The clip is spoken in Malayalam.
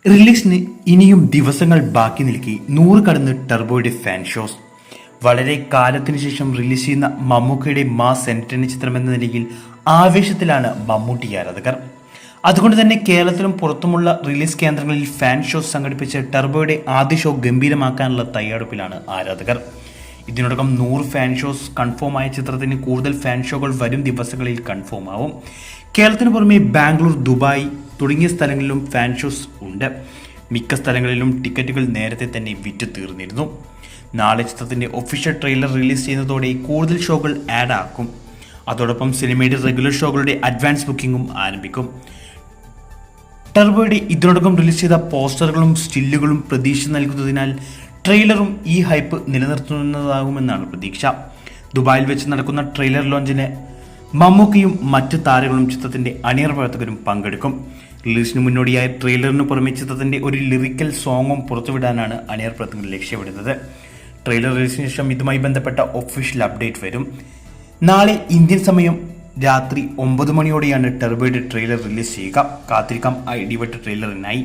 റിലീസിന് ഇനിയും ദിവസങ്ങൾ ബാക്കി നിൽക്കെ 100 കടന്ന് ടർബോയുടെ ഫാൻ ഷോസ്. വളരെ കാലത്തിനു ശേഷം റിലീസ് ചെയ്യുന്ന മമ്മൂക്കയുടെ മാസ് എന്റർടൈനിങ് ചിത്രം എന്ന നിലയിൽ ആവേശത്തിലാണ് മമ്മൂട്ടി ആരാധകർ. അതുകൊണ്ട് തന്നെ കേരളത്തിലും പുറത്തുമുള്ള റിലീസ് കേന്ദ്രങ്ങളിൽ ഫാൻ ഷോസ് സംഘടിപ്പിച്ച് ടർബോയുടെ ആദ്യ ഷോ ഗംഭീരമാക്കാനുള്ള തയ്യാറെടുപ്പിലാണ് ആരാധകർ. ഇതിനോടകം 100 ഫാൻ ഷോസ് കൺഫേം ആയ ചിത്രത്തിന് കൂടുതൽ ഫാൻ ഷോകൾ വരും ദിവസങ്ങളിൽ കൺഫേം ആവും. കേരളത്തിന് പുറമെ ബാംഗ്ലൂർ, ദുബായ് തുടങ്ങിയ സ്ഥലങ്ങളിലും ഫാൻ ഷോസ് ഉണ്ട്. മിക്ക സ്ഥലങ്ങളിലും ടിക്കറ്റുകൾ നേരത്തെ തന്നെ വിറ്റ് തീർന്നിരുന്നു. നാളെ ചിത്രത്തിന്റെ ഒഫീഷ്യൽ ട്രെയിലർ റിലീസ് ചെയ്യുന്നതോടെ കൂടുതൽ ഷോകൾ ആഡ് ആക്കും. അതോടൊപ്പം സിനിമയുടെ റെഗുലർ ഷോകളുടെ അഡ്വാൻസ് ബുക്കിംഗും ആരംഭിക്കും. ടർബോയുടെ ഇതിനോടകം റിലീസ് ചെയ്ത പോസ്റ്ററുകളും സ്റ്റില്ലുകളും പ്രതീക്ഷ നൽകുന്നതിനാൽ ട്രെയിലറും ഈ ഹൈപ്പ് നിലനിർത്തുന്നതാകുമെന്നാണ് പ്രതീക്ഷ. ദുബായിൽ വെച്ച് നടക്കുന്ന ട്രെയിലർ ലോഞ്ചിന് മമ്മൂക്കയും മറ്റ് താരങ്ങളും ചിത്രത്തിന്റെ അണിയറ പ്രവർത്തകരും പങ്കെടുക്കും. റിലീസിന് മുന്നോടിയായ ട്രെയിലറിന് പുറമെ ചിത്രത്തിന്റെ ഒരു ലിറിക്കൽ സോങ്ങും പുറത്തുവിടാനാണ് അണിയറ പ്രവർത്തകർ ലക്ഷ്യമിടുന്നത്. ട്രെയിലർ റിലീസിന് ശേഷം ഇതുമായി ബന്ധപ്പെട്ട ഒഫീഷ്യൽ അപ്ഡേറ്റ് വരും. നാളെ ഇന്ത്യൻ സമയം രാത്രി 9 മണിയോടെയാണ് ടർബോയുടെ ട്രെയിലർ റിലീസ് ചെയ്യുക. കാത്തിരിക്കാം ഐഡിവട്ട് ട്രെയിലറിനായി.